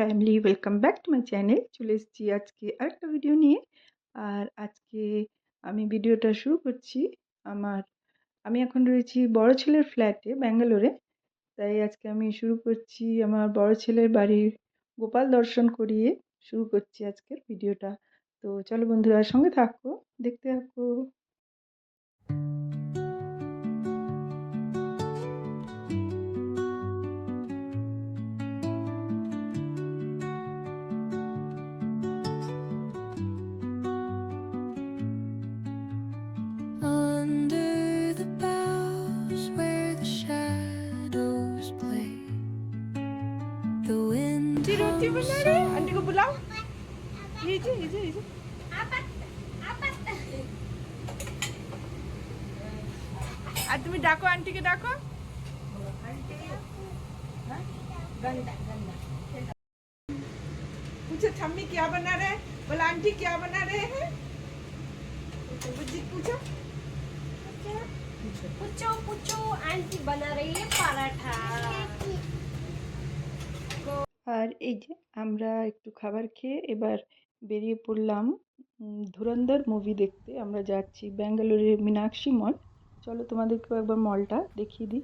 Family, welcome back to my channel. চলে এসেছি আজকে আরেকটা ভিডিও নিয়ে। আর আজকে আমি ভিডিওটা শুরু করছি আমার আমি এখন রয়েছি বড় ছেলের ফ্ল্যাটে ব্যাঙ্গালোরে। তাই আজকে আমি শুরু করছি আমার বড় ছেলের বাড়ির গোপাল দর্শন করিয়ে শুরু করছি আজকের ভিডিওটা। তো চলো বন্ধুরা, সঙ্গে থাকো, দেখতে থাকো। Under the boughs where the shadows play, the wind hums soft. Aunty को बुलाओ। ये আর তুমি ডাকো, আন্টিকে ডাকো। पूछो छम्मी क्या बना रहे, बोला आंटी क्या बना रहे हैं। पूछो पूछो पूछो आंटी बना रही है पराठा। আর এই যে আমরা একটু খাবার খেয়ে এবার বেরিয়ে পড়লাম ধুরন্ধর মুভি দেখতে। আমরা যাচ্ছি ব্যাঙ্গালোরের মীনাক্ষী মল। চলো তোমাদেরকেও একবার মলটা দেখিয়ে দিই।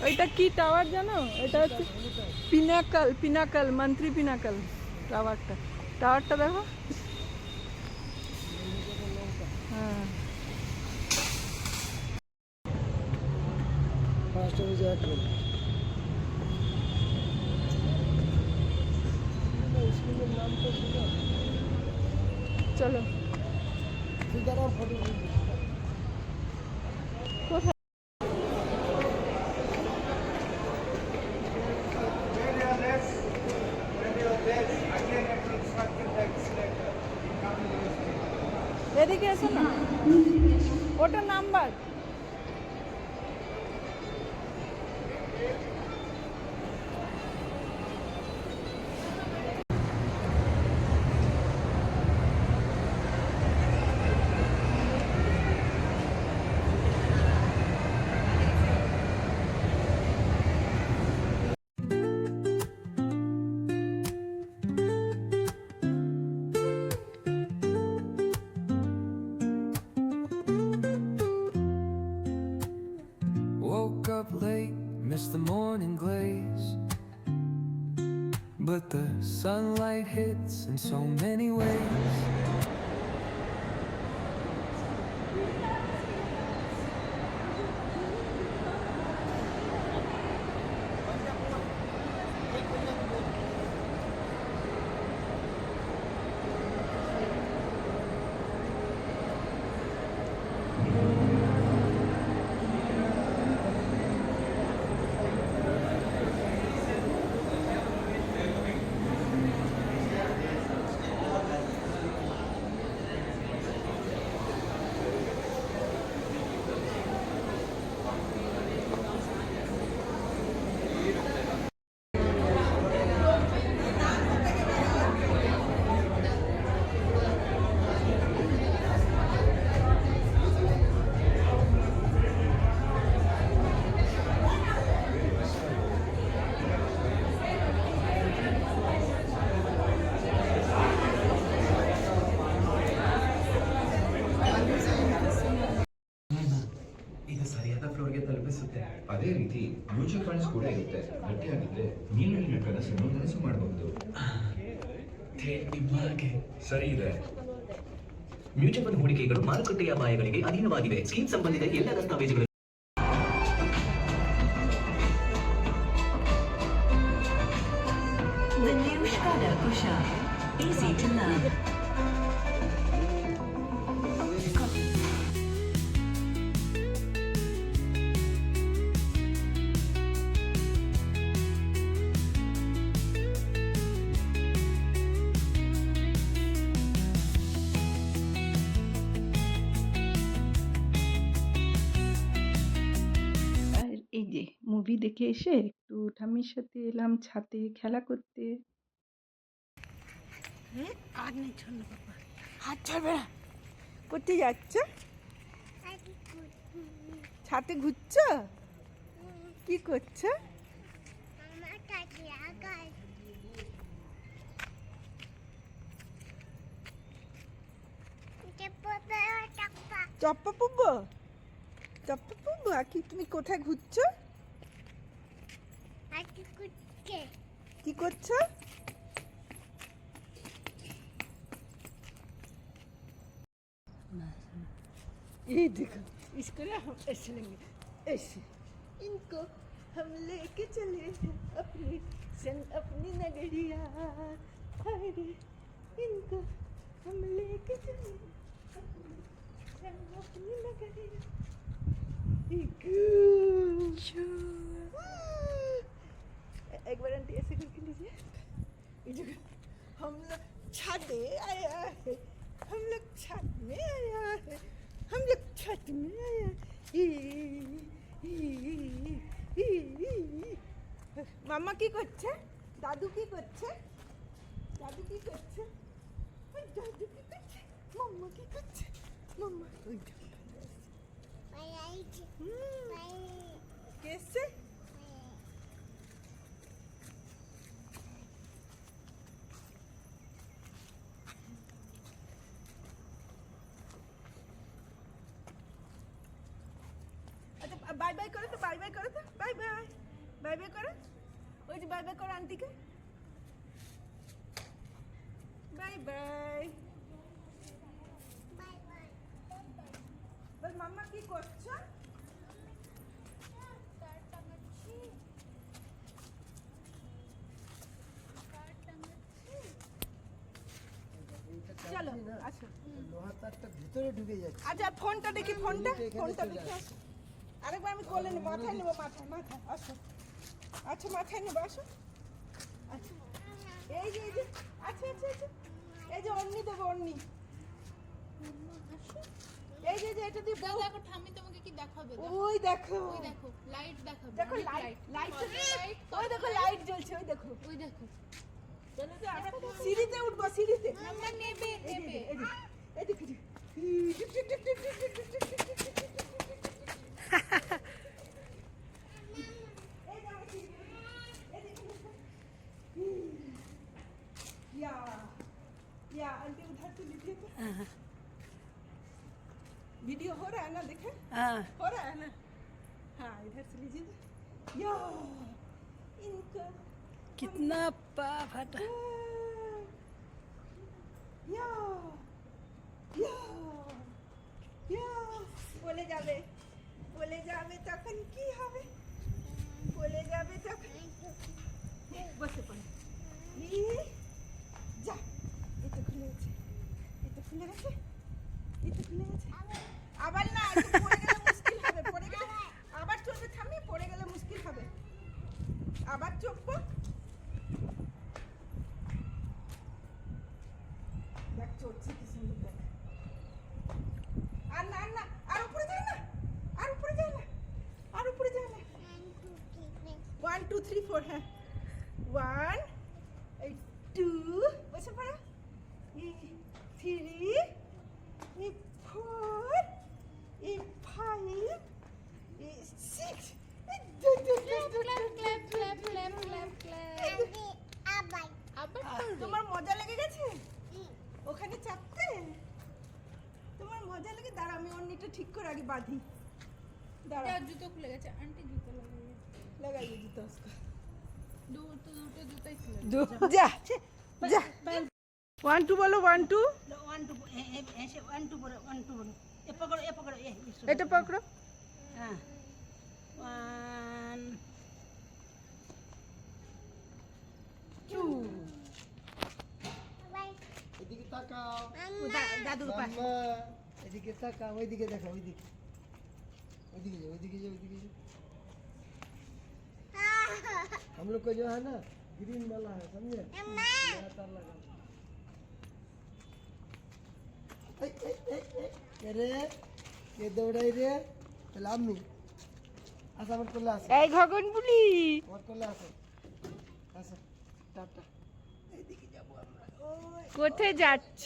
ওইটা কি টাওয়ার জানো? এটা হচ্ছে পিনাকল মন্ত্রী পিনাকল টাওয়ারটা দেখো। হ্যাঁ, চলো কোথায় এদিকে এসো না, ওটা number. Woke up late, missed the morning glaze, but the sunlight hits in so many ways. ಇದು ಸರಿಯಾದ ಫ್ಲೋರ್ಗೆ ತಲುಪಿಸುತ್ತೆ. ಅದೇ ರೀತಿ ಮ್ಯೂಚುವಲ್ ಫಂಡ್ಸ್ ಕೂಡ ಇರುತ್ತೆ. ಗಟ್ಟಿಯಾಗಿದ್ರೆ ನೀನು ನಿನ್ನ ಕನಸನ್ನು ನನಸು ಮಾಡಬಹುದು. ಥೇಟ್ ನಿಮ್ಮ ಹಾಗೆ ಸರಿ ಇದೆ. ಮ್ಯೂಚುವಲ್ ಫಂಡ್ ಹೂಡಿಕೆಗಳು ಮಾರುಕಟ್ಟೆಯ ಅಪಾಯಗಳಿಗೆ ಅಧೀನವಾಗಿವೆ. ಸ್ಕೀಮ್ ಸಂಬಂಧಿತ ಎಲ್ಲ ದಸ್ತಾವೇಜುಗಳು The new Skoda Kushaq. Easy to learn. আর এই যে মুভি দেখে এসে একটু ঠাম্মির সাথে এলাম ছাদে খেলা করতে। আর নেই ছন্ন বাবা, হাত ছাড়বে না। কোথায় যাচ্ছ? ছাদে ঘুরছ? কি করছো? চপ্পা পড়বো? চপ্পা পড়বো? আর কি তুমি কোথায় ঘুরছো? কি করছো? ये देखो, इसको ना हम ऐसे लेंगे, ऐसे इनको हम लेके चले हैं अपनी संग अपनी नगरिया। हाय रे, इनको हम लेके चले अपनी संग अपनी नगरिया। एक बार आंटी ऐसे करके लीजिए। ये देखो, हम लोग छाते आया है, हम लोग छत में आया है, हम लोग छत में आया। মামা কি করছে? দাদু কি করছে? দাদু কি করছে? ওই দাদু কি করছে? মাম্মা কি করছে? মাম্মা ওই কেসে? बाय बाय करो तो, बाय बाय करो तो, बाय बाय बाय बाय करो। ওই যে বাই বাই করো আন্টিকে, বাই বাই বাই বাই। বল মাম্মা কি করছো? চলো আচ্ছা, লোহার তারটা ভিতরে ঢুকে যাচ্ছে। আচ্ছা ফোনটা দেখি, ফোনটা দেখে আসো। আরেকবার আমি কোলে নেবো, মাথায় নেবো, মাথায় আসো। আচ্ছা মাথায় নেবো, আসো। আচ্ছা এই যে আচ্ছা এই যে অন্নি দেবো, অন্নি এই যে এটা দিয়ে দেখো ঠাম্মি তোমাকে কি দেখাবে। ওই দেখো, ওই দেখো লাইট দেখাবে। দেখো লাইট ওই দেখো লাইট জ্বলছে, ওই দেখো। চলো তো আমরা সিঁড়িতে উঠবো, সিঁড়িতে। আমরা নেবে এই দেখো या आंटी उधर से लीजिए तो। वीडियो हो रहा है ना, देखे? हो रहा है ना? हाँ इधर से लीजिए तो। या इनको कितना पा फटा। या বলে যাবে তখন কি হবে? বলে যাবে তখন বসে পড়ে। যা, এটা খুলে গেছে, আবার না, পড়ে গেলে মুশকিল হবে, পড়ে গেলে আবার চলবে। থামি, পড়ে গেলে মুশকিল হবে, আবার চোখবো। দেখ চড়ছে কি সুন্দর, দেখ। আর না আর উপরে যায় না, আর উপরে যায় না। 1 2 3 4 হ্যাঁ 1 2 বসে পড়ো, 3 4 5 6। তোমার মজা লেগে গেছে ওখানে চাপতে? তোমার মজা লেগে? দাঁড়া আমি অন্যটা ঠিক করে আগে বাঁধি। দাঁড়া, জুতো খুলে গেছে আন্টি, জুতো লাগাইয়ে জুতো उसको। দুটো জুতোই খুলে যা 1 2 বলো, 1 2 वन टू ऐसे वन टू बोलो ये पकड़ो ये এটা পকড়ো। हाँ वन टू এদিকে তাকাও दादू के पास মাম্মা এদিকে তাকাও ওইদিকে দেখো ওইদিকে ওইদিকে যাও ওইদিকে যাও ওইদিকে যাও हम लोग को जो है ना ग्रीन वाला है समझे नया तार लगा रे ये दौड़ाई रे चल आम्मी आसा मत कोला आसा এই গগনবুলি, मत कोला आसा आसा टाटा এদিকে যাব আমরা ওই কোথায় যাচ্ছ?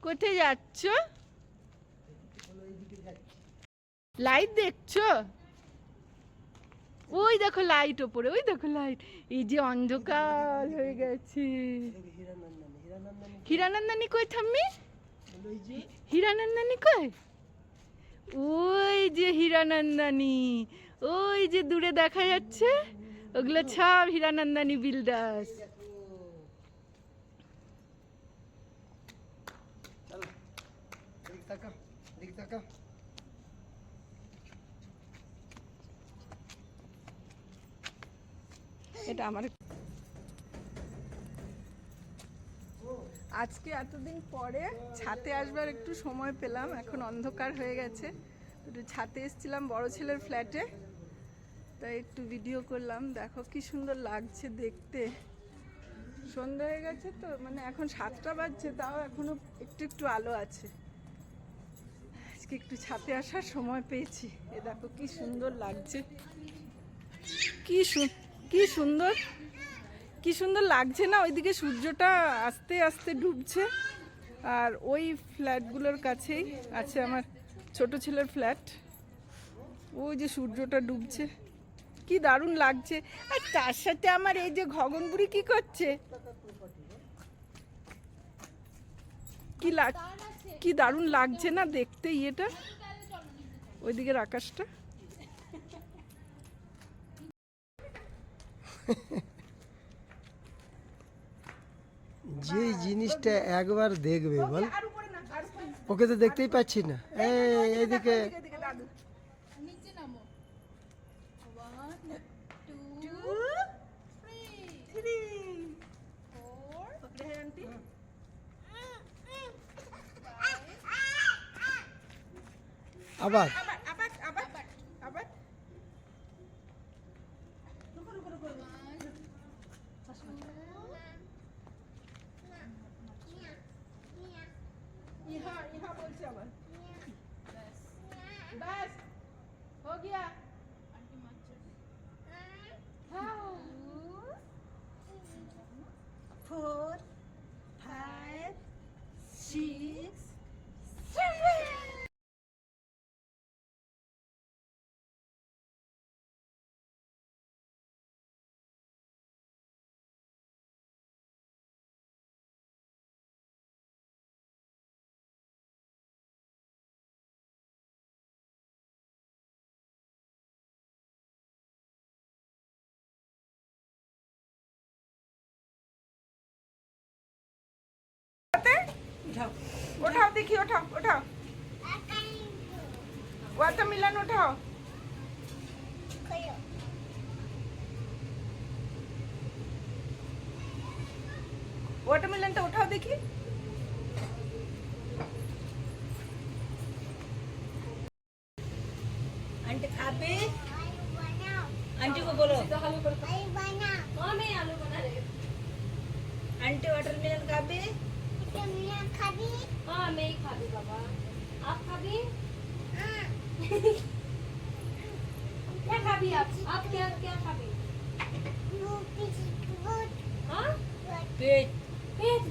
কোথায় যাচ্ছ? এইদিকে যাচ্ছি লাইট দেখছো? ওই দেখো লাইট ওপরে, ওই দেখো লাইট। এই যে অন্ধকার হয়ে গেছে। হীরানন্দন হীরানন্দানি কই ঠাম্মি? বলো এই যে হীরানন্দানি কই? ওই যে হীরানন্দানি, ওই যে দূরে দেখা যাচ্ছে, ওগুলো সব হীরানন্দানি বিল্ডার্স। চলো এদিকে তাকাও এদিকে তাকাও এটা আমার আজকে এতদিন পরে ছাতে আসবার একটু সময় পেলাম। এখন অন্ধকার হয়ে গেছে, একটু ছাতে এসেছিলাম বড় ছেলের ফ্ল্যাটে, তাই একটু ভিডিও করলাম। দেখো কি সুন্দর লাগছে দেখতে। সন্ধ্যা হয়ে গেছে তো, মানে এখন 7টা বাজছে, তাও এখনো একটু একটু আলো আছে। আজকে একটু ছাতে আসার সময় পেয়েছি। এ দেখো কি সুন্দর লাগছে, কি সুন্দর লাগছে না? ওইদিকে সূর্যটা আস্তে আস্তে ডুবছে, আর ওই ফ্ল্যাটগুলোর কাছেই আছে আমার ছোট ছেলের ফ্ল্যাট। ওই যে সূর্যটা ডুবছে, কি দারুণ লাগছে। আর তার সাথে আমার এই যে গগনবুড়ি কি করছে, কি দারুণ লাগছে না দেখতে ইয়েটা, ওইদিকের আকাশটা। যে জিনিসটা একবার দেখবে বল ওকে তো দেখতেই পাচ্ছি না এই এদিকে নিচে নামো 1 2 3 4 আবার यहाँ बोलছে আবার। बस हो गया। हाँ 4 5 6 उठाओ देखिए, उठाओ वाटरमेलन उठाओ। वाटरमेलनটা उठाओ देखिए। आंटी खाबे आंटी को बोलो हाँ मैं आलू बना रही हूँ। आंटी वाटरमेलन खाबे हाँ मैं ही खा भी बाबा, आप खा भी? क्या खा भी आप क्या खा भी? हाँ पेट पेट